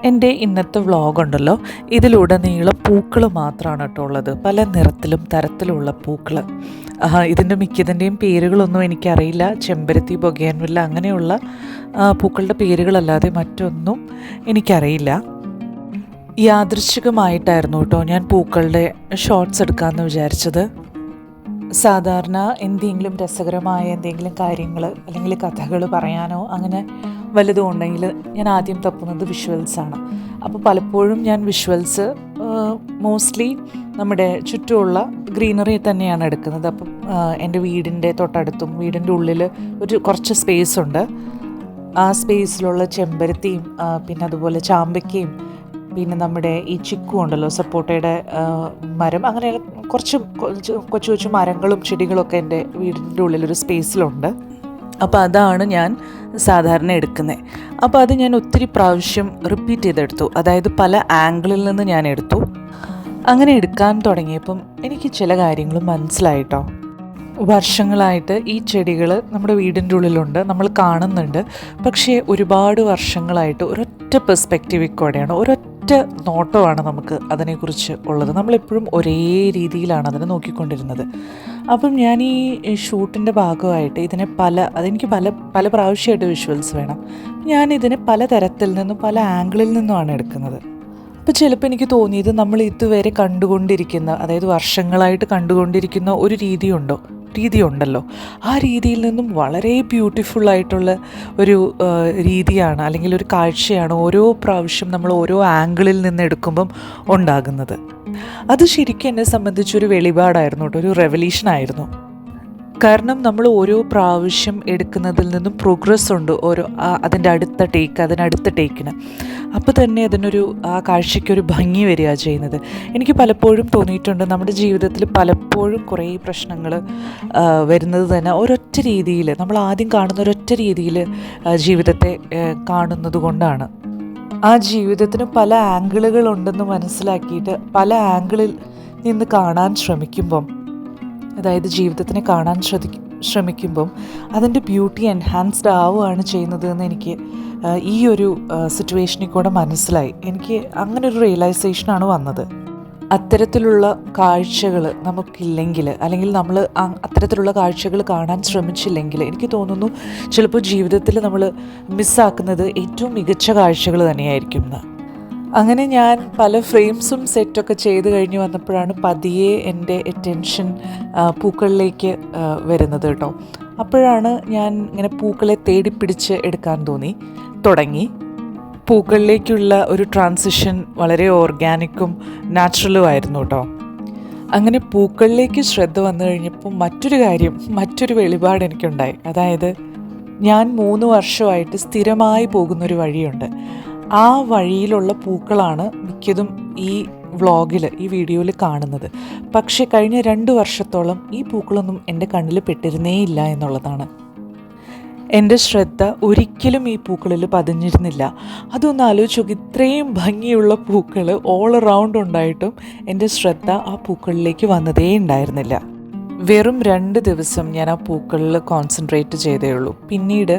എൻ്റെ ഇന്നത്തെ വ്ളോഗുണ്ടല്ലോ, ഇതിലുടനീളം പൂക്കൾ മാത്രമാണ് കേട്ടോ ഉള്ളത്. പല നിറത്തിലും തരത്തിലുള്ള പൂക്കൾ. ഇതിൻ്റെ മിക്കതിൻ്റെയും പേരുകളൊന്നും എനിക്കറിയില്ല. ചെമ്പരത്തി, ബൊഗേൻവില്ല അങ്ങനെയുള്ള പൂക്കളുടെ പേരുകളല്ലാതെ മറ്റൊന്നും എനിക്കറിയില്ല. യാദൃശ്ചികമായിട്ടായിരുന്നു കേട്ടോ ഞാൻ പൂക്കളുടെ ഷോർട്സ് എടുക്കാമെന്ന് വിചാരിച്ചത്. സാധാരണ എന്തെങ്കിലും രസകരമായ എന്തെങ്കിലും കാര്യങ്ങൾ അല്ലെങ്കിൽ കഥകൾ പറയാനോ അങ്ങനെ വലുതും ഉണ്ടെങ്കിൽ ഞാൻ ആദ്യം തപ്പുന്നത് വിഷ്വൽസാണ്. അപ്പോൾ പലപ്പോഴും ഞാൻ വിഷ്വൽസ് മോസ്റ്റ്ലി നമ്മുടെ ചുറ്റുമുള്ള ഗ്രീനറി തന്നെയാണ് എടുക്കുന്നത്. അപ്പം എൻ്റെ വീടിൻ്റെ തൊട്ടടുത്തും വീടിൻ്റെ ഉള്ളിൽ കുറച്ച് സ്പേസ് ഉണ്ട്. ആ സ്പേസിലുള്ള ചെമ്പരത്തിയും പിന്നെ അതുപോലെ ചാമ്പയ്ക്കയും പിന്നെ നമ്മുടെ ഈ ചിക്കു ഉണ്ടല്ലോ, സപ്പോട്ടയുടെ മരം, അങ്ങനെ കുറച്ച് കൊച്ചു കൊച്ചു മരങ്ങളും ചെടികളൊക്കെ എൻ്റെ വീടിൻ്റെ ഉള്ളിലൊരു സ്പേസിലുണ്ട്. അപ്പോൾ അതാണ് ഞാൻ സാധാരണ എടുക്കുന്നത്. അപ്പോൾ അത് ഞാൻ ഒത്തിരി പ്രാവശ്യം റിപ്പീറ്റ് ചെയ്തെടുത്തു. അതായത് പല ആംഗിളിൽ നിന്ന് ഞാൻ എടുത്തു. അങ്ങനെ എടുക്കാൻ തുടങ്ങിയപ്പം എനിക്ക് ചില കാര്യങ്ങൾ മനസ്സിലായിട്ടോ. വർഷങ്ങളായിട്ട് ഈ ചെടികൾ നമ്മുടെ വീടിൻ്റെ ഉള്ളിലുണ്ട്, നമ്മൾ കാണുന്നുണ്ട്. പക്ഷേ ഒരുപാട് വർഷങ്ങളായിട്ട് ഒരൊറ്റ പെർസ്പെക്റ്റീവിൽ കൂടെയാണ്, ഒരൊറ്റ നോട്ടമാണ് നമുക്ക് അതിനെക്കുറിച്ച് ഉള്ളത്. നമ്മളെപ്പോഴും ഒരേ രീതിയിലാണ് അതിനെ നോക്കിക്കൊണ്ടിരുന്നത്. അപ്പം ഞാൻ ഈ ഷൂട്ടിൻ്റെ ഭാഗമായിട്ട് ഇതിനെ അതെനിക്ക് പല പ്രാവശ്യമായിട്ട് വിഷ്വൽസ് വേണം. ഞാനിതിനെ പല തരത്തിൽ നിന്നും പല ആംഗിളിൽ നിന്നുമാണ് എടുക്കുന്നത്. അപ്പോൾ ചിലപ്പോൾ എനിക്ക് തോന്നിയത് നമ്മൾ ഇതുവരെ കണ്ടുകൊണ്ടിരിക്കുന്ന, അതായത് വർഷങ്ങളായിട്ട് കണ്ടുകൊണ്ടിരിക്കുന്ന ഒരു രീതിയുണ്ടല്ലോ, ആ രീതിയിൽ നിന്നും വളരെ ബ്യൂട്ടിഫുള്ളായിട്ടുള്ള ഒരു രീതിയാണ് അല്ലെങ്കിൽ ഒരു കാഴ്ചയാണ് ഓരോ പ്രാവശ്യം നമ്മൾ ഓരോ ആംഗിളിൽ നിന്ന് എടുക്കുമ്പം ഉണ്ടാകുന്നത്. അത് ശരിക്കും എന്നെ സംബന്ധിച്ചൊരു വെളിപാടായിരുന്നു കേട്ടോ, ഒരു റെവല്യൂഷനായിരുന്നു. കാരണം നമ്മൾ ഓരോ പ്രാവശ്യം എടുക്കുന്നതിൽ നിന്നും പ്രോഗ്രസ് ഉണ്ട്, അതിനടുത്ത ടേക്കിന്. അപ്പോൾ തന്നെ അതിനൊരു ആ കാഴ്ചയ്ക്കൊരു ഭംഗി വരിക ചെയ്യുന്നത്. എനിക്ക് പലപ്പോഴും തോന്നിയിട്ടുണ്ട്, നമ്മുടെ ജീവിതത്തിൽ പലപ്പോഴും കുറേ പ്രശ്നങ്ങൾ വരുന്നത് തന്നെ ഒരൊറ്റ രീതിയിൽ, നമ്മൾ ആദ്യം കാണുന്ന ഒരൊറ്റ രീതിയിൽ ജീവിതത്തെ കാണുന്നത് കൊണ്ടാണ്. ആ ജീവിതത്തിന് പല ആംഗിളുകളുണ്ടെന്ന് മനസ്സിലാക്കിയിട്ട് പല ആംഗിളിൽ നിന്ന് കാണാൻ ശ്രമിക്കുമ്പം, അതായത് ജീവിതത്തിനെ കാണാൻ ശ്രമിക്കുമ്പം അതിൻ്റെ ബ്യൂട്ടി എൻഹാൻസ്ഡ് ആവുകയാണ് ചെയ്യുന്നത് എന്ന് എനിക്ക് ഈ ഒരു സിറ്റുവേഷനിൽ കൂടെ മനസ്സിലായി. എനിക്ക് അങ്ങനെ ഒരു റിയലൈസേഷനാണ് വന്നത്. അത്തരത്തിലുള്ള കാഴ്ചകൾ നമുക്കില്ലെങ്കിൽ, അല്ലെങ്കിൽ നമ്മൾ അത്തരത്തിലുള്ള കാഴ്ചകൾ കാണാൻ ശ്രമിച്ചില്ലെങ്കിൽ, എനിക്ക് തോന്നുന്നു ചിലപ്പോൾ ജീവിതത്തിൽ നമ്മൾ മിസ്സാക്കുന്നത് ഏറ്റവും മികച്ച കാഴ്ചകൾ തന്നെയായിരിക്കും എന്ന്. അങ്ങനെ ഞാൻ പല ഫ്രെയിംസും സെറ്റൊക്കെ ചെയ്ത് കഴിഞ്ഞ് വന്നപ്പോഴാണ് പതിയെ എൻ്റെ അറ്റൻഷൻ പൂക്കളിലേക്ക് വരുന്നത് കേട്ടോ. അപ്പോഴാണ് ഞാൻ ഇങ്ങനെ പൂക്കളെ തേടിപ്പിടിച്ച് എടുക്കാൻ തുടങ്ങി. പൂക്കളിലേക്കുള്ള ഒരു ട്രാൻസിഷൻ വളരെ ഓർഗാനിക്കും നാച്ചുറലും ആയിരുന്നു കേട്ടോ. അങ്ങനെ പൂക്കളിലേക്ക് ശ്രദ്ധ വന്നു കഴിഞ്ഞപ്പോൾ മറ്റൊരു വെളിപാട് എനിക്കുണ്ടായി. അതായത് ഞാൻ 3 വർഷമായിട്ട് സ്ഥിരമായി പോകുന്നൊരു വഴിയുണ്ട്. ആ വഴിയിലുള്ള പൂക്കളാണ് മിക്കതും ഈ വീഡിയോയിൽ കാണുന്നത്. പക്ഷേ കഴിഞ്ഞ 2 വർഷത്തോളം ഈ പൂക്കളൊന്നും എൻ്റെ കണ്ണിൽ പെട്ടിരുന്നേയില്ല എന്നുള്ളതാണ്. എൻ്റെ ശ്രദ്ധ ഒരിക്കലും ഈ പൂക്കളിൽ പതിഞ്ഞിരുന്നില്ല. അതൊന്ന് ആലോചിച്ച് നോക്കി, ഇത്രയും ഭംഗിയുള്ള പൂക്കൾ ഓൾ അറൗണ്ട് ഉണ്ടായിട്ടും എൻ്റെ ശ്രദ്ധ ആ പൂക്കളിലേക്ക് വന്നതേ ഉണ്ടായിരുന്നില്ല. വെറും 2 ദിവസം ഞാൻ ആ പൂക്കളിൽ കോൺസെൻട്രേറ്റ് ചെയ്തേ ഉള്ളൂ. പിന്നീട്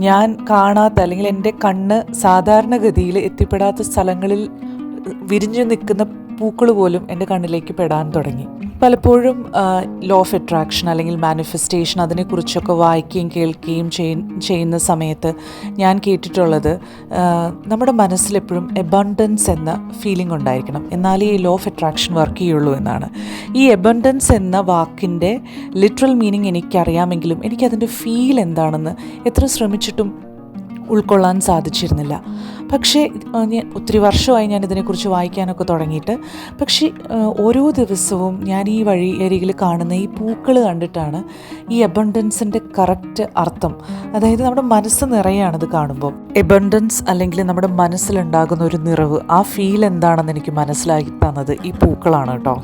ഞാൻ കാണാത്ത, അല്ലെങ്കിൽ എൻ്റെ കണ്ണ് സാധാരണഗതിയിൽ എത്തിപ്പെടാത്ത സ്ഥലങ്ങളിൽ വിരിഞ്ഞു നിൽക്കുന്ന പൂക്കൾ പോലും എൻ്റെ കണ്ണിലേക്ക് പെടാൻ തുടങ്ങി. പലപ്പോഴും ലോ ഓഫ് അട്രാക്ഷൻ അല്ലെങ്കിൽ മാനിഫെസ്റ്റേഷൻ അതിനെക്കുറിച്ചൊക്കെ വായിക്കുകയും കേൾക്കുകയും ചെയ്യുന്ന സമയത്ത് ഞാൻ കേട്ടിട്ടുള്ളത്, നമ്മുടെ മനസ്സിലെപ്പോഴും എബണ്ടൻസ് എന്ന ഫീലിംഗ് ഉണ്ടായിരിക്കണം, എന്നാലേ ഈ ലോ ഓഫ് അട്രാക്ഷൻ വർക്ക് ചെയ്യുള്ളൂ എന്നാണ്. ഈ എബണ്ടൻസ് എന്ന വാക്കിൻ്റെ ലിറ്ററൽ മീനിങ് എനിക്കറിയാമെങ്കിലും എനിക്കതിൻ്റെ ഫീൽ എന്താണെന്ന് എത്ര ശ്രമിച്ചിട്ടും ഉൾക്കൊള്ളാൻ സാധിച്ചിരുന്നില്ല. പക്ഷേ ഒത്തിരി വർഷമായി ഞാൻ ഇതിനെക്കുറിച്ച് വായിക്കാനൊക്കെ തുടങ്ങിയിട്ട്. പക്ഷേ ഓരോ ദിവസവും ഞാൻ ഈ വഴിയരികിൽ കാണുന്ന ഈ പൂക്കൾ കണ്ടിട്ടാണ് ഈ എബണ്ടൻസിൻ്റെ കറക്റ്റ് അർത്ഥം, അതായത് നമ്മുടെ മനസ്സ് നിറയാണിത് കാണുമ്പോൾ. എബണ്ടൻസ് അല്ലെങ്കിൽ നമ്മുടെ മനസ്സിലുണ്ടാകുന്ന ഒരു നിറവ്, ആ ഫീൽ എന്താണെന്ന് എനിക്ക് മനസ്സിലാക്കി തന്നത് ഈ പൂക്കളാണ് കേട്ടോ.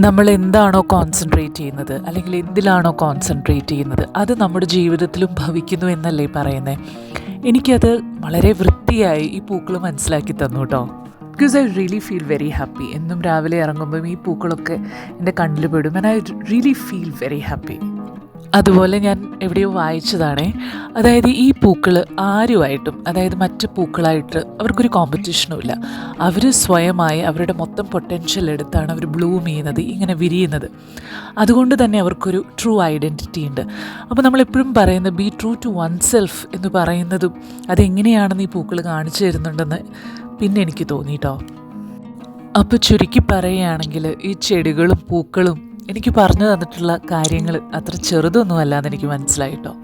നമ്മൾ എന്താണോ കോൺസെൻട്രേറ്റ് ചെയ്യുന്നത്, അല്ലെങ്കിൽ എന്തിലാണോ കോൺസെൻട്രേറ്റ് ചെയ്യുന്നത്, അത് നമ്മുടെ ജീവിതത്തിലും ഭവിക്കുന്നു എന്നല്ലേ പറയുന്നത്. എനിക്കത് വളരെ വൃത്തിയായി ഈ പൂക്കൾ മനസ്സിലാക്കി തന്നു കേട്ടോ. Because I really feel very happy. എന്നും രാവിലെ ഇറങ്ങുമ്പം ഈ പൂക്കളൊക്കെ എൻ്റെ കണ്ണിൽ പെടും. And I really feel very happy. അതുപോലെ ഞാൻ എവിടെയോ വായിച്ചതാണേ, അതായത് ഈ പൂക്കൾ ആരുമായിട്ടും, അതായത് മറ്റ് പൂക്കളായിട്ട് അവർക്കൊരു കോമ്പറ്റീഷനുമില്ല. അവർ സ്വയമായി അവരുടെ മൊത്തം പൊട്ടൻഷ്യൽ എടുത്താണ് അവർ ബ്ലൂം ചെയ്യുന്നത്, ഇങ്ങനെ വിരിയുന്നത്. അതുകൊണ്ട് തന്നെ അവർക്കൊരു ട്രൂ ഐഡൻറ്റിറ്റി ഉണ്ട്. അപ്പോൾ നമ്മളെപ്പോഴും പറയുന്നത് be true to oneself എന്ന് പറയുന്നതും അതെങ്ങനെയാണെന്ന് ഈ പൂക്കൾ കാണിച്ചു തരുന്നുണ്ടെന്ന് പിന്നെ എനിക്ക് തോന്നിയിട്ടോ. അപ്പോൾ ചുരുക്കി പറയുകയാണെങ്കിൽ ഈ ചെടികളും പൂക്കളും എനിക്ക് പറഞ്ഞു തന്നിട്ടുള്ള കാര്യങ്ങൾ അത്ര ചെറുതൊന്നും അല്ലാന്ന് എനിക്ക് മനസ്സിലായിട്ടോ.